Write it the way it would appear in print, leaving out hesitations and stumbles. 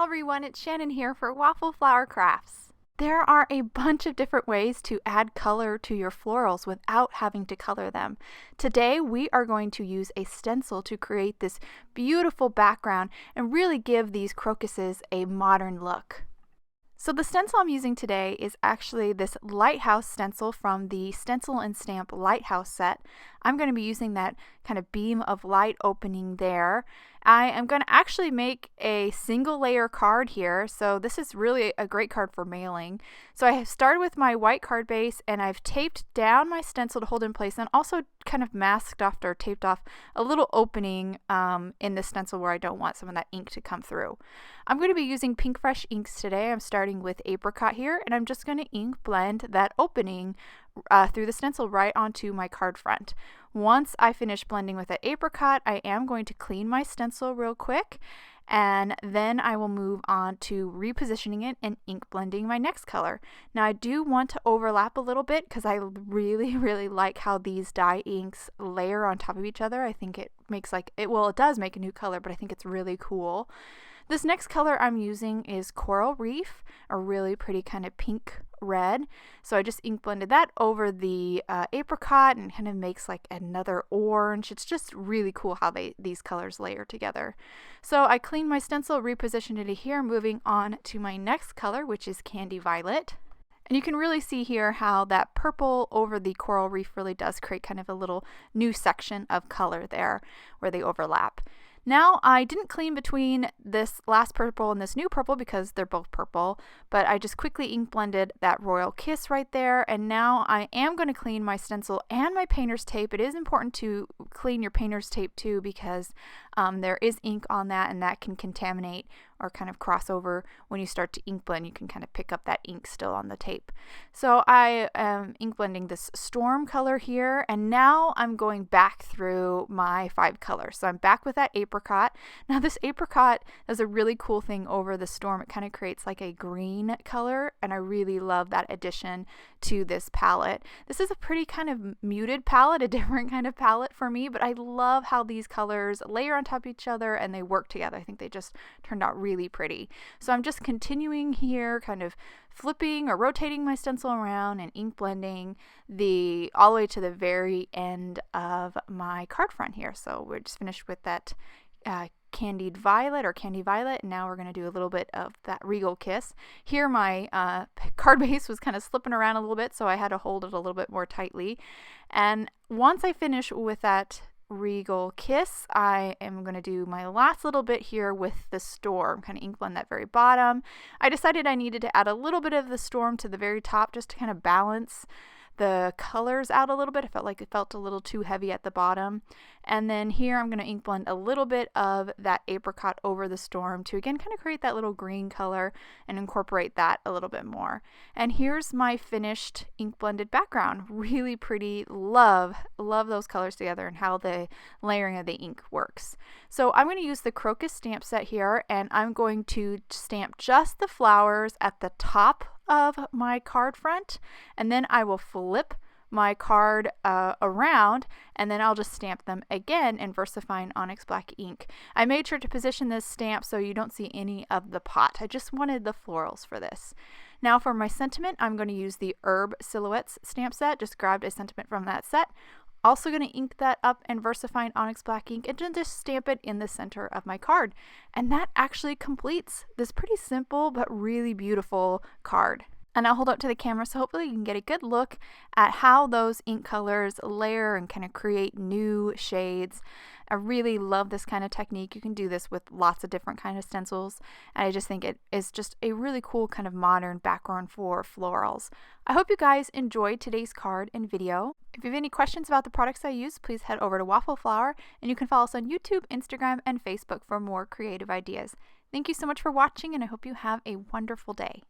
Hello everyone, it's Shannon here for Waffle Flower Crafts. There are a bunch of different ways to add color to your florals without having to color them. Today we are going to use a stencil to create this beautiful background and really give these crocuses a modern look. So the stencil I'm using today is actually this Lighthouse stencil from the Stencil and Stamp Lighthouse set. I'm going to be using that kind of beam of light opening there. I am going to actually make a single layer card here, so this is really a great card for mailing. So I have started with my white card base and I've taped down my stencil to hold in place and also kind of masked off or taped off a little opening in the stencil where I don't want some of that ink to come through. I'm going to be using Pink Fresh inks today. I'm starting with Apricot here and I'm just going to ink blend that opening through the stencil right onto my card front. Once I finish blending with that apricot, I am going to clean my stencil real quick, and then I will move on to repositioning it and ink blending my next color. Now I do want to overlap a little bit because I really like how these dye inks layer on top of each other. I think it makes it does make a new color, but I think it's really cool. This next color I'm using is Coral Reef, a really pretty kind of pink red. So I just ink blended that over the apricot and kind of makes like another orange. It's just really cool how these colors layer together. So I cleaned my stencil, repositioned it here, moving on to my next color, which is Candy Violet. And you can really see here how that purple over the Coral Reef really does create kind of a little new section of color there where they overlap. Now I didn't clean between this last purple and this new purple because they're both purple, but I just quickly ink blended that Royal Kiss right there, and now I am going to clean my stencil and my painter's tape. It is important to clean your painter's tape too because there is ink on that and that can contaminate or kind of cross over when you start to ink blend. You can kind of pick up that ink still on the tape. So I am ink blending this Storm color here, and now I'm going back through my 5 colors. So I'm back with that apricot. Now this apricot does a really cool thing over the Storm. It kind of creates like a green color, and I really love that addition to this palette. This is a pretty kind of muted palette, a different kind of palette for me, but I love how these colors layer on top of each other and they work together. I think they just turned out really pretty. So I'm just continuing here, kind of flipping or rotating my stencil around and ink blending all the way to the very end of my card front here. So we're just finished with that Candied Violet or Candy Violet, and now we're going to do a little bit of that Regal Kiss. Here my card base was kind of slipping around a little bit, so I had to hold it a little bit more tightly. And once I finish with that Regal Kiss, I am going to do my last little bit here with the Storm, kind of ink blend that very bottom. I decided I needed to add a little bit of the Storm to the very top just to kind of balance the colors out a little bit. I felt like it felt a little too heavy at the bottom. And then here I'm going to ink blend a little bit of that apricot over the Storm to again kind of create that little green color and incorporate that a little bit more. And here's my finished ink blended background. Really pretty. Love those colors together and how the layering of the ink works. So I'm going to use the Crocus Stamp Set here, and I'm going to stamp just the flowers at the top of my card front, and then I will flip my card around, and then I'll just stamp them again in VersaFine Onyx Black ink. I made sure to position this stamp so you don't see any of the pot. I just wanted the florals for this. Now for my sentiment, I'm going to use the Herb Silhouettes stamp set. Just grabbed a sentiment from that set. Also going to ink that up in VersaFine Onyx Black ink and then just stamp it in the center of my card. And that actually completes this pretty simple but really beautiful card. And I'll hold up to the camera so hopefully you can get a good look at how those ink colors layer and kind of create new shades. I really love this kind of technique. You can do this with lots of different kind of stencils, and I just think it is just a really cool kind of modern background for florals. I hope you guys enjoyed today's card and video. If you have any questions about the products I use, please head over to Waffle Flower, and you can follow us on YouTube, Instagram, and Facebook for more creative ideas. Thank you so much for watching, and I hope you have a wonderful day.